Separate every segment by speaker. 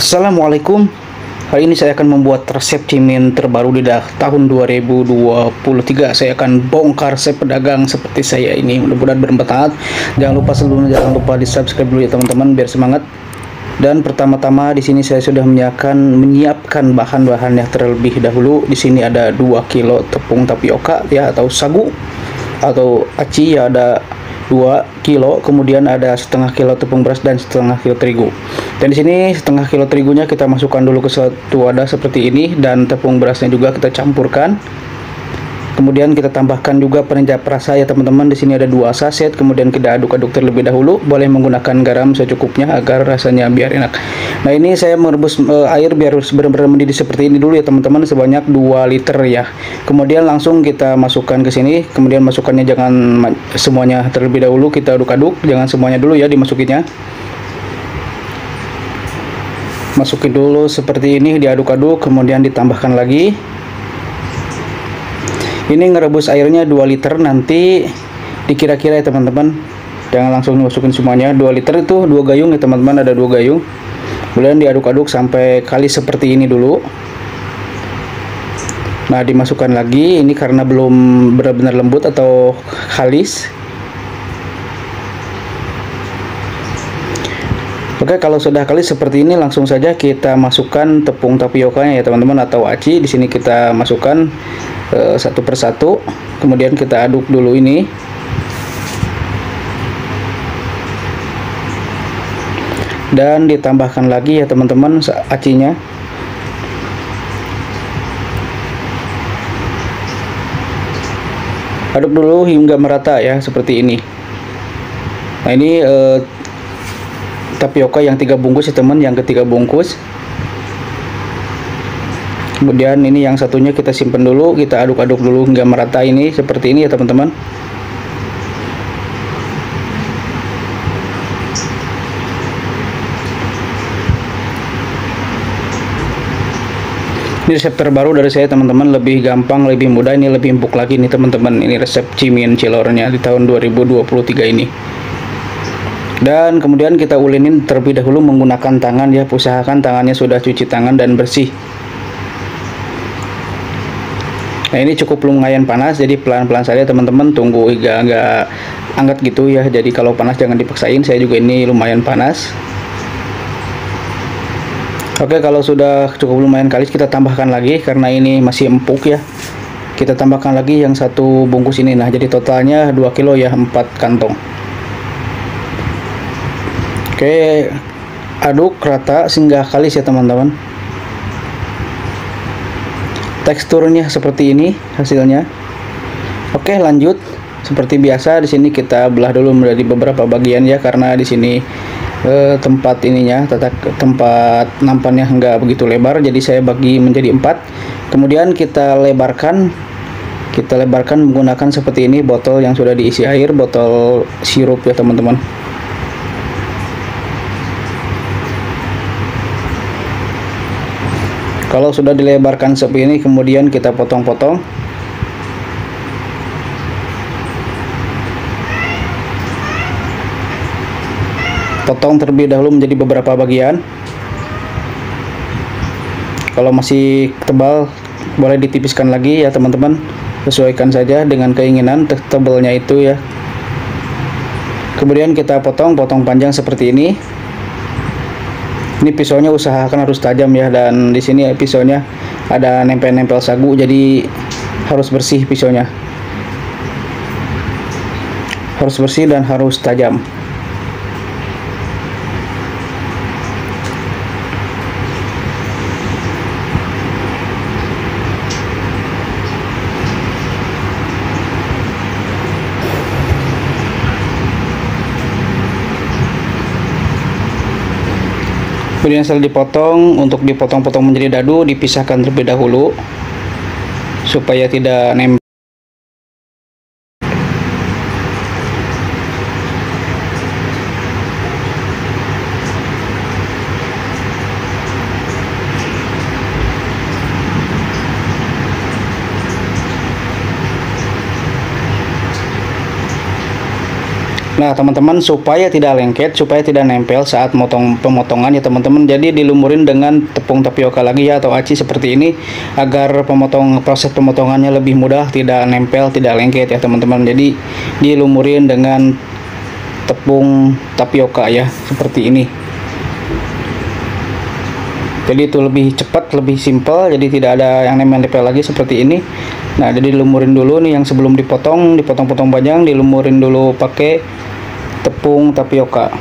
Speaker 1: Assalamualaikum. Hari ini saya akan membuat resep cimien terbaru di tahun 2023. Saya akan bongkar resep pedagang seperti saya ini. Mudah-mudahan bermanfaat. Jangan lupa di subscribe dulu ya teman-teman biar semangat. Dan pertama-tama di sini saya sudah menyiapkan bahan-bahan yang terlebih dahulu. Di sini ada 2 kilo tepung tapioka ya, atau sagu atau aci ya, ada 2 kilo, kemudian ada setengah kilo tepung beras dan setengah kilo terigu. Dan di sini setengah kilo terigunya kita masukkan dulu ke satu wadah seperti ini, dan tepung berasnya juga kita campurkan. Kemudian kita tambahkan juga penyedap rasa ya teman-teman. Di sini ada 2 saset. Kemudian kita aduk-aduk terlebih dahulu. Boleh menggunakan garam secukupnya agar rasanya biar enak. Nah, ini saya merebus air biar benar-benar mendidih seperti ini dulu ya teman-teman, sebanyak 2 liter ya. Kemudian langsung kita masukkan ke sini. Kemudian masukkannya jangan semuanya terlebih dahulu, kita aduk-aduk, jangan semuanya dulu ya dimasukinnya. Masukin dulu seperti ini, diaduk-aduk, kemudian ditambahkan lagi. Ini ngerebus airnya 2 liter, nanti dikira-kira ya teman-teman, jangan langsung masukin semuanya. 2 liter itu 2 gayung ya teman-teman, ada 2 gayung. Kemudian diaduk-aduk sampai kali seperti ini dulu. Nah, dimasukkan lagi, ini karena belum benar-benar lembut atau halis. Oke, kalau sudah kali seperti ini langsung saja kita masukkan tepung tapiokanya ya teman-teman, atau aci. Di sini kita masukkan satu persatu, kemudian kita aduk dulu ini. Dan ditambahkan lagi ya teman-teman acinya. Aduk dulu hingga merata ya, seperti ini. Nah, ini tapioka yang 3 bungkus ya teman, yang ketiga bungkus. Kemudian ini yang satunya kita simpan dulu, kita aduk-aduk dulu hingga merata ini, seperti ini ya teman-teman. Ini resep terbaru dari saya teman-teman, lebih gampang, lebih mudah, ini lebih empuk lagi nih teman-teman. Ini resep cimien cilornya di tahun 2023 ini. Dan kemudian kita ulinin terlebih dahulu menggunakan tangan ya, usahakan tangannya sudah cuci tangan dan bersih. Nah, ini cukup lumayan panas, jadi pelan-pelan saja teman-teman, tunggu hingga agak hangat gitu ya. Jadi kalau panas jangan dipaksain, saya juga ini lumayan panas. Oke, kalau sudah cukup lumayan kalis, kita tambahkan lagi karena ini masih empuk ya. Kita tambahkan lagi yang 1 bungkus ini. Nah, jadi totalnya 2 kilo ya, 4 kantong. Oke, aduk rata sehingga kalis ya teman-teman. Teksturnya seperti ini hasilnya. Oke, lanjut. Seperti biasa di sini kita belah dulu menjadi beberapa bagian ya, karena di sini tempat ininya, tempat nampannya enggak begitu lebar, jadi saya bagi menjadi 4. Kemudian kita lebarkan menggunakan seperti ini, botol yang sudah diisi air, botol sirup ya teman-teman. Kalau sudah dilebarkan seperti ini, kemudian kita potong-potong. Potong terlebih dahulu menjadi beberapa bagian. Kalau masih tebal, boleh ditipiskan lagi ya teman-teman. Sesuaikan saja dengan keinginan tebalnya itu ya. Kemudian kita potong panjang seperti ini. Ini pisaunya usahakan harus tajam ya, dan di sini pisaunya ada nempel-nempel sagu, jadi harus bersih pisaunya. Harus bersih dan harus tajam. Kemudian setelah dipotong, untuk dipotong-potong menjadi dadu, dipisahkan terlebih dahulu supaya tidak nempel. Nah teman-teman, supaya tidak lengket, supaya tidak nempel saat pemotongan ya teman-teman, jadi dilumurin dengan tepung tapioka lagi ya, atau aci seperti ini, agar proses pemotongannya lebih mudah, tidak nempel, tidak lengket ya teman-teman. Jadi dilumurin dengan tepung tapioka ya, seperti ini. Jadi itu lebih cepat, lebih simpel, jadi tidak ada yang nempel lagi seperti ini. Nah jadi dilumurin dulu nih yang sebelum dipotong-potong panjang, dilumurin dulu pakai tepung tapioka.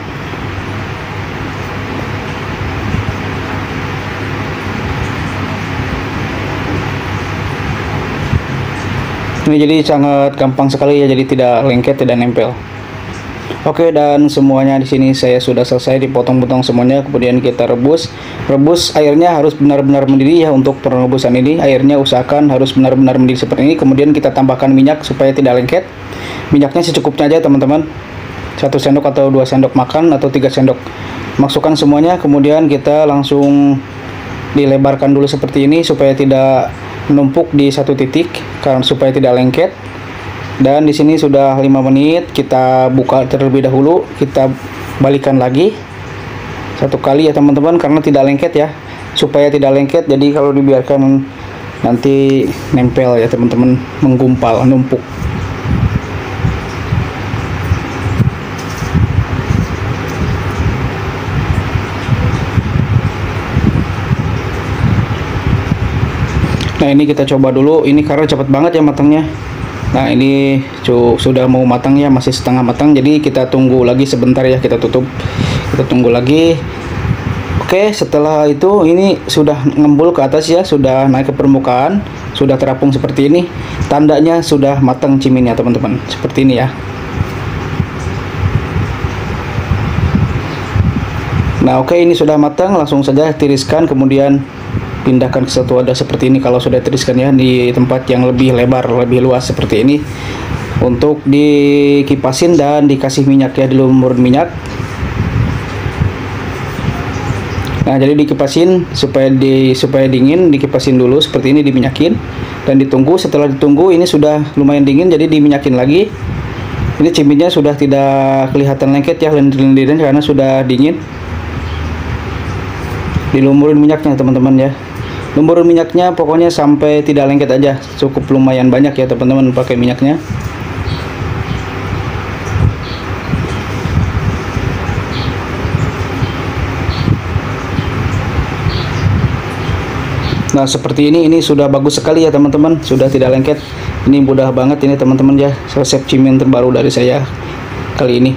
Speaker 1: Ini jadi sangat gampang sekali ya, jadi tidak lengket, tidak nempel. Oke, dan semuanya di sini saya sudah selesai dipotong-potong semuanya. Kemudian kita rebus. Rebus airnya harus benar-benar mendidih ya untuk perebusan ini. Airnya usahakan harus benar-benar mendidih seperti ini. Kemudian kita tambahkan minyak supaya tidak lengket. Minyaknya secukupnya aja teman-teman. 1 sendok atau 2 sendok makan atau 3 sendok. Masukkan semuanya, kemudian kita langsung dilebarkan dulu seperti ini supaya tidak menumpuk di satu titik, karena supaya tidak lengket. Dan di sini sudah 5 menit, kita buka terlebih dahulu, kita balikan lagi 1 kali ya teman-teman, karena tidak lengket ya, supaya tidak lengket. Jadi kalau dibiarkan nanti nempel ya teman-teman, menggumpal, numpuk. Nah ini kita coba dulu, ini karena cepat banget ya matangnya. Nah ini sudah mau matang ya, masih setengah matang, jadi kita tunggu lagi sebentar ya, kita tutup, kita tunggu lagi. Oke, setelah itu ini sudah ngembul ke atas ya, sudah naik ke permukaan, sudah terapung seperti ini, tandanya sudah matang ciminnya teman-teman, seperti ini ya. Nah oke, ini sudah matang, langsung saja tiriskan, kemudian pindahkan ke satu wadah seperti ini. Kalau sudah tiriskan ya, di tempat yang lebih lebar, lebih luas seperti ini, untuk dikipasin dan dikasih minyak ya, dilumurin minyak. Nah jadi dikipasin supaya dingin, dikipasin dulu seperti ini, diminyakin dan ditunggu. Setelah ditunggu ini sudah lumayan dingin, jadi diminyakin lagi. Ini ciminnya sudah tidak kelihatan lengket ya, lendir-lendiran karena sudah dingin. Dilumurin minyaknya teman-teman ya, lumurin minyaknya pokoknya sampai tidak lengket aja, cukup lumayan banyak ya teman-teman pakai minyaknya. Nah seperti ini sudah bagus sekali ya teman-teman, sudah tidak lengket. Ini mudah banget ini teman-teman ya, resep cimien terbaru dari saya kali ini.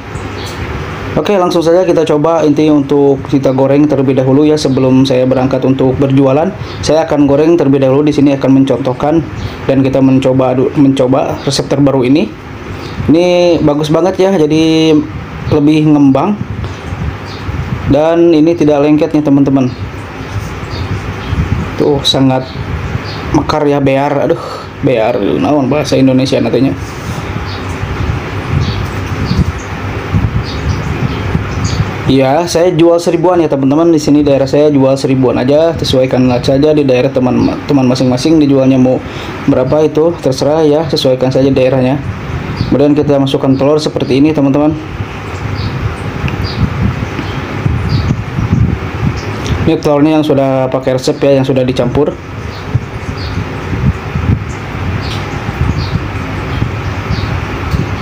Speaker 1: Oke, langsung saja kita coba. Intinya untuk kita goreng terlebih dahulu ya, sebelum saya berangkat untuk berjualan. Saya akan goreng terlebih dahulu, di sini akan mencontohkan dan kita mencoba resep terbaru ini. Ini bagus banget ya, jadi lebih ngembang dan ini tidak lengketnya teman-teman. Tuh sangat mekar ya, bear. Aduh, bear naon bahasa Indonesia nantinya. Ya, saya jual 1000-an ya teman-teman. Di sini daerah saya jual 1000-an aja. Sesuaikan saja di daerah teman masing-masing dijualnya mau berapa itu terserah ya, sesuaikan saja daerahnya. Kemudian kita masukkan telur seperti ini teman-teman. Ini telurnya yang sudah pakai resep ya, yang sudah dicampur.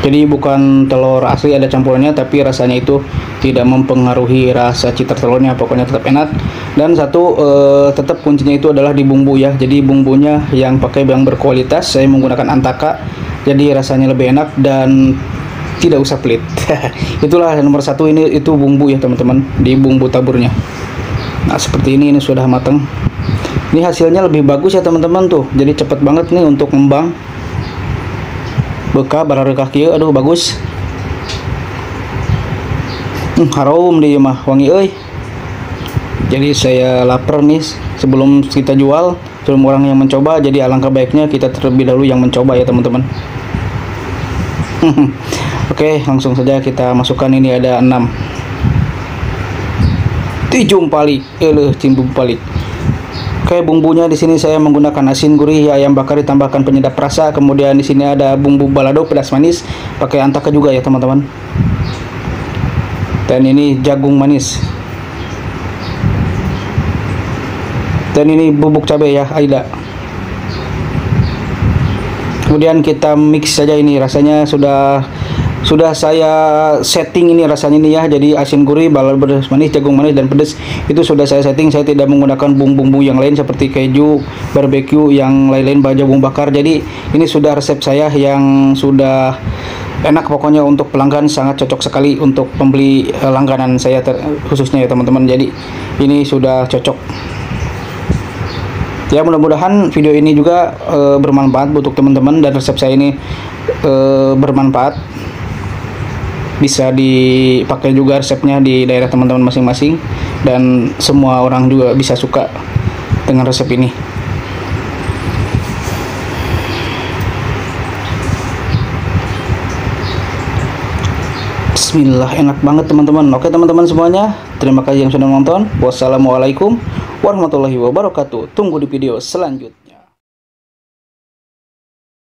Speaker 1: Jadi bukan telur asli ada campurannya, tapi rasanya itu tidak mempengaruhi rasa cita telurnya, pokoknya tetap enak. Dan satu tetap kuncinya itu adalah di bumbu ya. Jadi bumbunya yang pakai yang berkualitas, saya menggunakan Antaka, jadi rasanya lebih enak dan tidak usah pelit. Itulah nomor satu, itu bumbu ya teman-teman, di bumbu taburnya. Nah seperti ini sudah matang. Ini hasilnya lebih bagus ya teman-teman tuh, jadi cepat banget nih untuk ngembang. Beka bararekah kieu, aduh bagus. Harum dia mah, wangi euy. Jadi saya lapar nih, sebelum kita jual, sebelum orang yang mencoba, jadi alangkah baiknya kita terlebih dahulu yang mencoba ya teman-teman. Oke, langsung saja kita masukkan. Ini ada 6 tijumpalik, cimbum palik. Oke, bumbunya di sini saya menggunakan asin gurih, ayam bakar ditambahkan penyedap rasa, kemudian di sini ada bumbu balado pedas manis, pakai antaka juga ya teman-teman. Dan ini jagung manis. Dan ini bubuk cabai ya, Aida. Kemudian kita mix saja ini, rasanya sudah saya setting ini rasanya ini ya. Jadi asin gurih, balado pedas manis, jagung manis dan pedas itu sudah saya setting. Saya tidak menggunakan bumbu-bumbu yang lain seperti keju, barbecue, yang lain-lain, jagung bakar. Jadi ini sudah resep saya yang sudah enak pokoknya, untuk pelanggan sangat cocok sekali untuk pembeli langganan saya khususnya ya teman-teman. Jadi ini sudah cocok. Ya, mudah-mudahan video ini juga bermanfaat untuk teman-teman, dan resep saya ini bermanfaat, bisa dipakai juga resepnya di daerah teman-teman masing-masing, dan semua orang juga bisa suka dengan resep ini. Bismillah, enak banget teman-teman. Oke teman-teman semuanya, terima kasih yang sudah menonton. Wassalamualaikum warahmatullahi wabarakatuh. Tunggu di video selanjutnya.